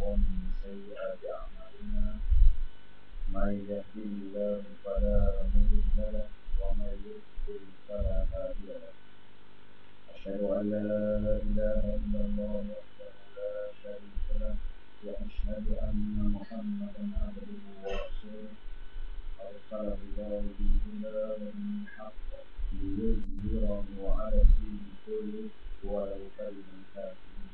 ومن سيئات أعمالنا من يهده الله فلا مضل له ومن يضلل فلا هادي له أشهد أن لا إله إلا الله وحده لا شريك له وأشهد أن محمدا عبده ورسوله أرسله الله بالهدى ودين الحق ليظهره على الدين كله ولو كره الكافرون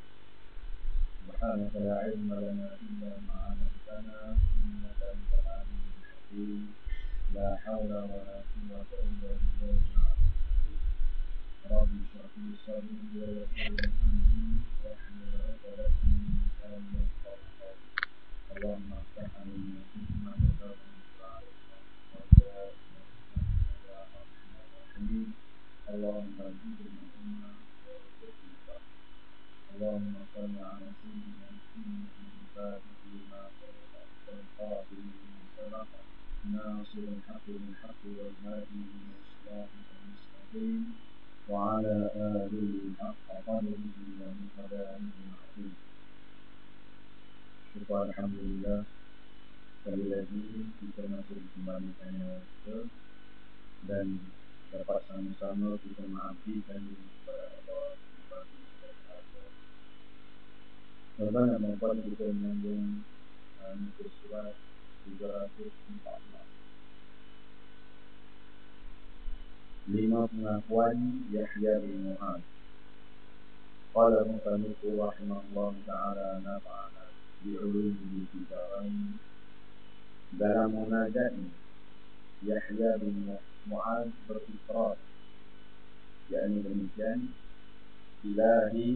سبحانك لا علم لنا إلا ما علمتنا إنك أنت العليم الحكيم لا حول ولا قوة إلا بالله العظيم رب اشرح لي صدري ويسر لي أمري واحلل عقدة من لساني يفقهوا قولي اللهم افتح علينا حكمتك وانشر علينا يا أرحم الراحمين اللهم زدنا علما وارزقنا فهما اللهم صل على سيدنا محمد الفاتح لما سبق والقاتل لما سبق ناصر الحق بالحق والهادي إلى صراطك المستقيم وعلى آله حق قدره ومقداره العظيم. Syukur alhamdulillah sekali lagi kita masih dikembalikan kita dan dapat sama-sama kita mengabdikan kepada Allah Subhanahu wa taala. Tuan-tuan dan puan-puan, kita menyambung muka surat 314. 5 pengakuan Yahya bin Mu'adz. Qala musannif rahimahullah ta'ala nafa'ana bi'ulumihi fid dharain. Dalam munajatnya Yahya bin Mu'adz berikrar, yakni demikian, Ilahi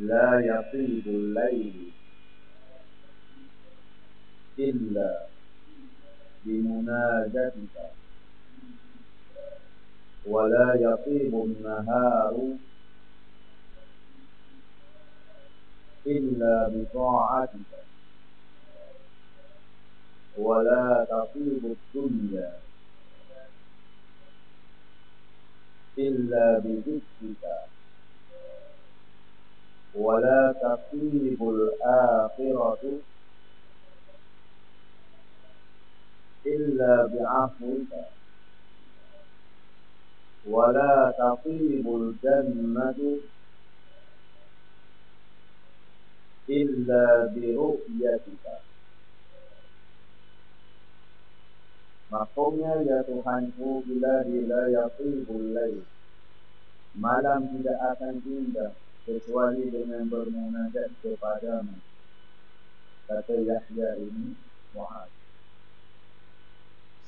la yatibul layl illa bimunajatika wa la yatibun naharu illa bita'atika wa la tatibud dunya illa bidzikrika wa la tatibul akhiratu illa bi'afwika wa la tatibul jannatu illa biru'yatika. Maksudnya, ya Tuhanku, bila la yatibul layl, malam tidak akan indah kecuali dengan bermunajat kepadamu, kata Yahya ini Mu'adz.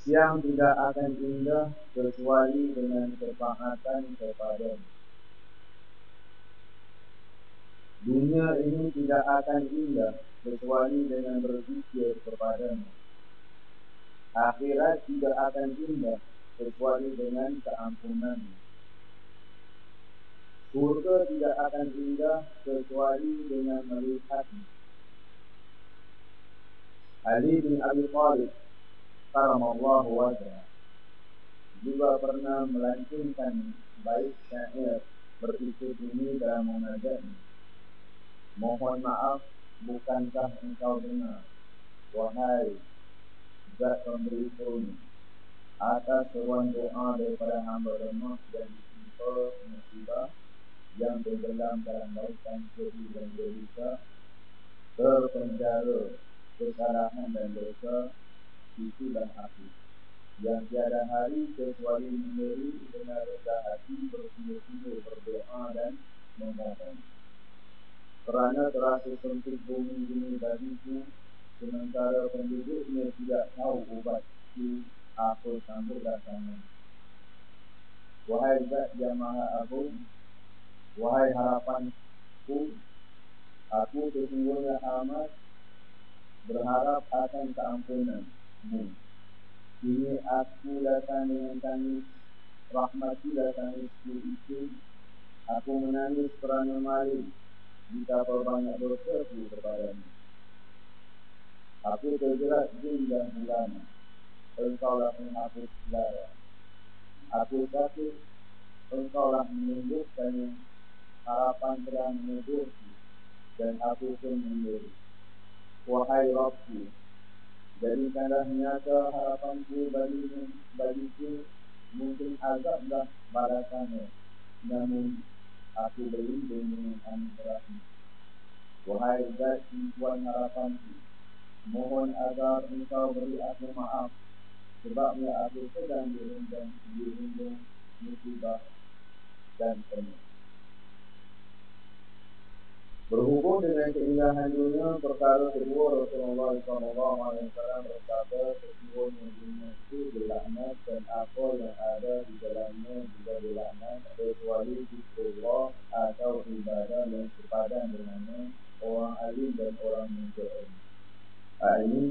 Siang tidak akan indah kecuali dengan ketaatan kepadamu. Dunia ini tidak akan indah kecuali dengan berzikir kepadamu. Akhirat tidak akan indah kecuali dengan keampunanmu. Surga tidak akan indah kecuali dengan melihatmu. Ali bin Abi Thalib karamallahu wajhah juga pernah melantunkan bait syair berikut ini dalam munajatnya. Mohon maaf, bukankah engkau dengar, wahai Zat pemberi karunia, atas seruan doa daripada hamba lemah dan ditimpa musibah yang tenggelam dalam lautan sedih dan gelisah, terpenjara kesalahan dan dosa, itulah aku yang tiada hari kecuali memberi dengan rendah hati bersungguh-sungguh berdoa dan memohon. Kerana terasa sempit bumi ini bagiku, sementara penduduknya tidak tahu ubatku, aku sambut datangan. Wahai Zat yang Maha Agung, wahai harapanku, aku sesungguhnya amat berharap akan keampunanmu. Kini aku datang dengan tangis, rahmatilah tangisku itu. Aku menangis kerana malu betapa banyak dosaku kepadamu. Aku terjerat gundah gulana, engkaulah penghapus lara. Aku sakit, engkaulah menyembuhkannya. Harapan telah menegurku, dan aku pun memberi. Wahai Rabbku, jadikanlah nyata harapanku bagiku, mungkin azablah balasannya, namun aku berlindung dengan anugerahmu. Wahai Zat Tuhan harapanku, mohon agar Engkau beri aku maaf, sebabnya aku sedang dirundung musibah dan penyakit. Berhubung dengan keindahan dunia, perkara kedua Rasulullah SAW bersabda, sesungguhnya dunia itu dilaknat dan apa yang ada di dalamnya juga dilaknat, kecuali zikrullah atau ibadah yang sepadan dengannya, orang alim dan orang muda. Ini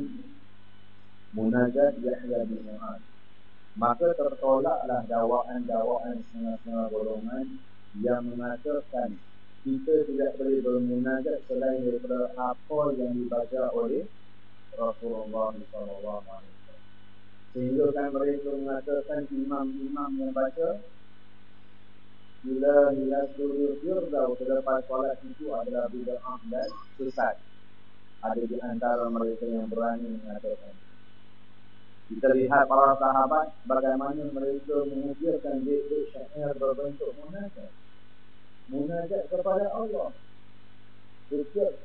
munajat Yahya bin Mu'adz. Maka tertolaklah dakwaan-dakwaan setengah-setengah golongan yang mengatakan kita tidak boleh bermunajat selain daripada apa yang dibaca oleh Rasulullah SAW. Sehingga kan mereka mengatakan imam-imam yang baca Ila surya firdaus selepas solat itu adalah bid'ah dan sesat. Ada di antara mereka yang berani mengatakan. Kita lihat para sahabat bagaimana mereka mengukirkan bait-bait syair berbentuk munajat. Munajat kepada Allah. Setiap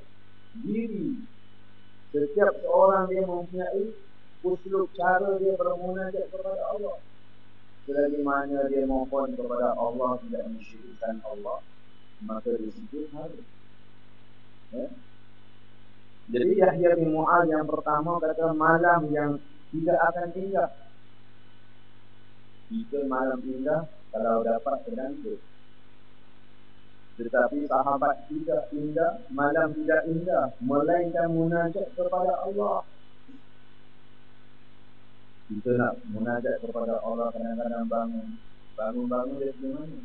diri, setiap seorang dia mempunyai uslub cara dia bermunajat kepada Allah. Selagi mana dia mohon kepada Allah tidak mensyirikkan Allah, maka di situ harus. Jadi Yahya bin Mu'adz yang pertama kata malam yang tidak akan indah. Jika malam indah kalau dapat sedangkan. Tetapi sahabat tidak indah, malam tidak indah, melainkan munajat kepada Allah. Kita nak munajat kepada Allah kadang-kadang bangun dari mana?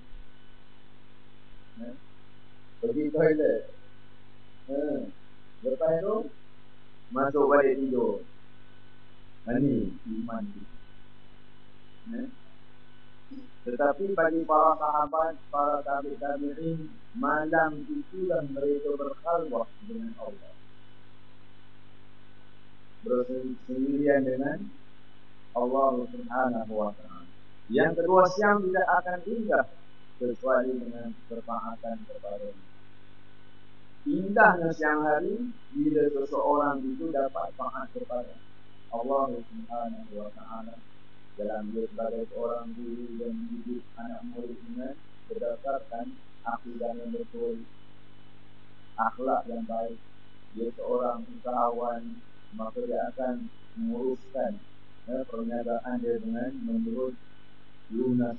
Pergi toilet. Lepas itu masuk balik tidur. Ini iman kita. Tetapi bagi para sahabat, para tabi'in, malam itulah mereka berkhalwah dengan Allah, bersendirian dengan Allah Subhanahu wa ta'ala. Yang kedua, siang tidak akan indah kecuali dengan bertaatan kepada-Nya. Indahnya siang hari bila seseorang itu dapat taat kepada Allah Subhanahu wa ta'ala dalam dia sebagai seorang guru dan mendidik anak muridnya berdasarkan akidah yang betul, akhlak yang baik. Dia seorang usahawan, maka dia akan menguruskan perniagaan dia dengan menurut lunas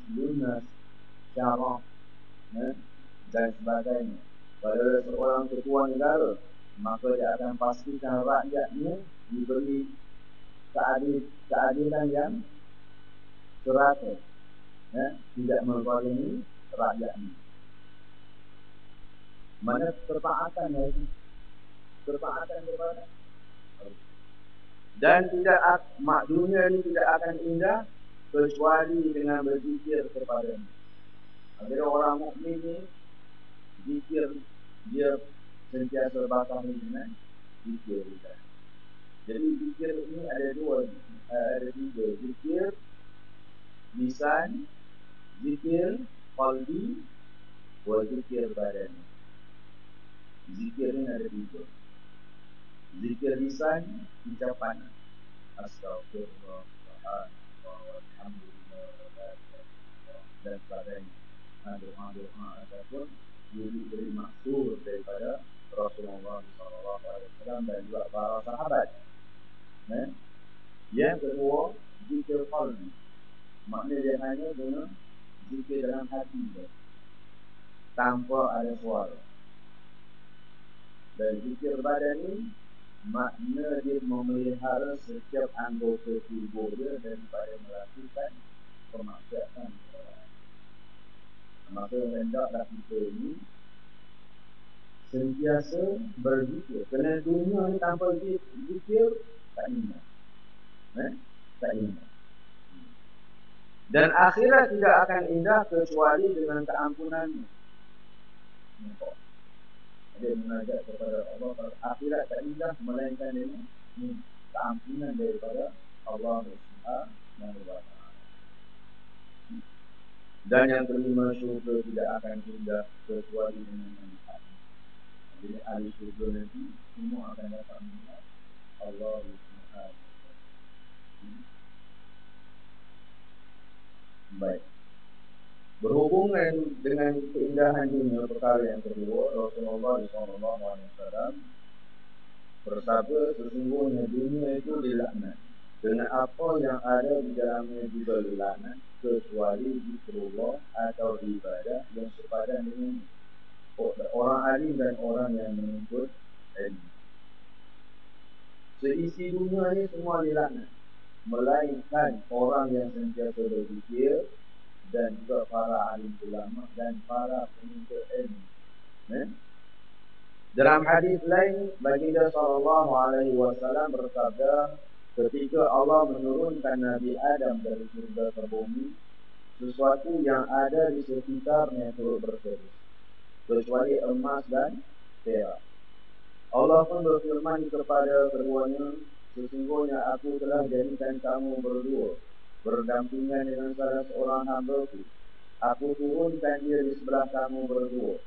syarak dan sebagainya. Pada seorang ketua negara, maka dia akan pastikan rakyatnya diberi keadilan yang serata, tidak menzalimi rakyatnya. Mana ketaatan itu? Ketaatan kepada Allah. Dan dunia ini tidak akan indah kecuali dengan berzikir kepada-Nya. Bila orang mukmin ini zikir, dia sentiasa batasi dengan zikir kita. Jadi zikir ini ada tiga. Zikir lisan, zikir qalbi, wa zikir badan. Zikir ini ada tiga. Zikir lisan, ucapan astagfirullah, alhamdulillah, dan sebagainya. Doa-doa ataupun diberi maksud daripada Rasulullah SAW dan juga para sahabat. Yang kedua, zikir qalbi. Maknanya dia hanya dengan zikir dalam hati dia, tanpa ada suara. Dan zikir badan ini makna dia memelihara setiap anggota tubuh dia daripada melakukan kemaksiatan. Maka hendaklah kita ini sentiasa berzikir. Kerana dunia ni tanpa zikir tak ingat. Tak ingat. Dan akhirat tidak akan indah kecuali dengan keampunan-Nya. dia munajat kepada Allah, akhirat tak indah melainkan dengan keampunan daripada Allah Subhanahu wa taala. Dan yang kelima, syurga tidak akan indah kecuali dengan melihat. Jadi ahli syurga nanti semua akan dapat melihat Allah Subhanahu wa taala. Baik. Berhubungan dengan keindahan dunia, perkara yang kedua, Rasulullah SAW bersabda, sesungguhnya dunia itu dilaknat dengan apa yang ada di dalamnya juga dilaknat, kecuali zikrullah atau ibadah yang sepadan dengan orang alim dan orang yang menuntut ilmu. Seisi dunia ini semua dilaknat, melainkan orang yang sentiasa berzikir dan juga para alim ulama dan para penuntut ilmu. Dalam hadis lain, baginda SAW bersabda, ketika Allah menurunkan Nabi Adam dari surga ke bumi, sesuatu yang ada di sekitarnya turut berseri, kecuali emas dan perak. Allah pun berfirman kepada keduanya, sesungguhnya aku telah jadikan kamu berdua berdampingan dengan salah seorang hamba-Ku. Aku turunkan dia di sebelah kamu berdua.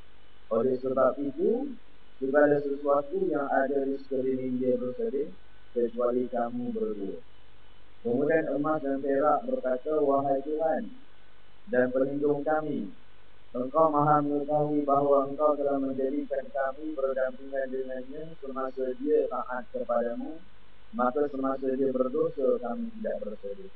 Oleh sebab itu, segala sesuatu yang ada di sekeliling dia bersedih, kecuali kamu berdua. Kemudian emas dan perak berkata, wahai Tuhan dan pelindung kami, Engkau maha mengetahui bahawa Engkau telah menjadikan kami berdampingan dengannya semasa dia taat kepadamu, maka semasa dia berdosa kami tidak bersedih.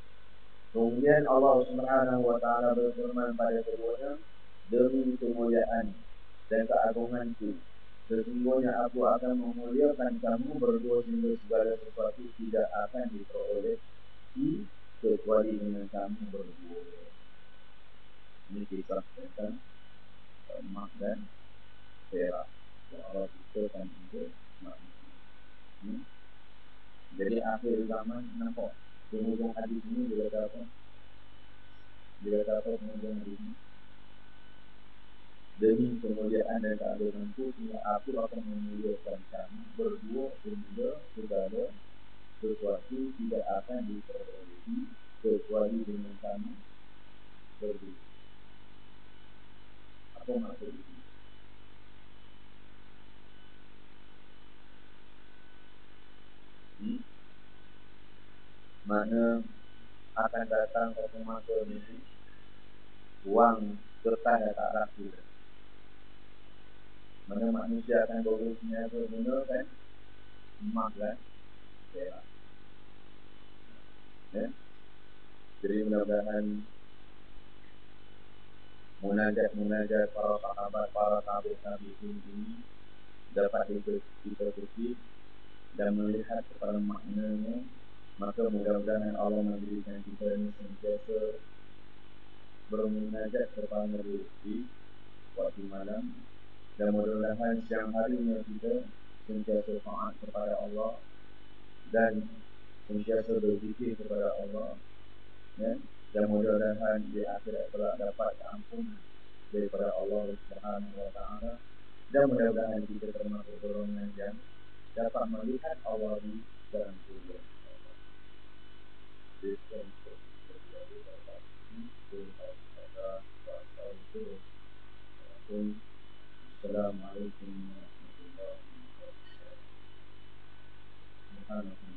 Kemudian Allah Subhanahu wa taala berfirman pada keduanya, demi kemuliaan dan keagunganku, sesungguhnya aku akan memuliakan kamu berdua sehingga segala sesuatu tidak akan diperoleh kecuali dengan kamu berdua. Ini kisah tentang emas dan perak. Allah ciptakan untuk manusia. Jadi akhir zaman nampak penghujung hadis ini dia kata apa? Dia kata apa penghujung hadis ini? Demi kemuliaan dan keagunganku, aku akan memuliakan kamu berdua sehingga segala sesuatu tidak akan diperoleh kecuali dengan kamu berdua. Apa maksud ini? Mana akan datang satu masa ini uang kertas dah tak laku. Mana manusia akan berusaha menggunakan emas dan perak. Jadi mudah-mudahan munajat para sahabat, para tabi'in ini dapat kita kutip dan melihat kepada maknanya. Maka mudah-mudahan Allah menjadikan kita ini sentiasa bermunajat kepada Dia di waktu malam, dan mudah-mudahan siang harinya kita sentiasa taat kepada Allah dan sentiasa berzikir kepada Allah, dan mudah-mudahan di akhirat kelak dapat ampunan daripada Allah Subhanahu wa taala, dan mudah-mudahan kita termasuk golongan yang dapat melihat Allah di dalam surga. Assalamualaikum warahmatullahi wabarakatuh.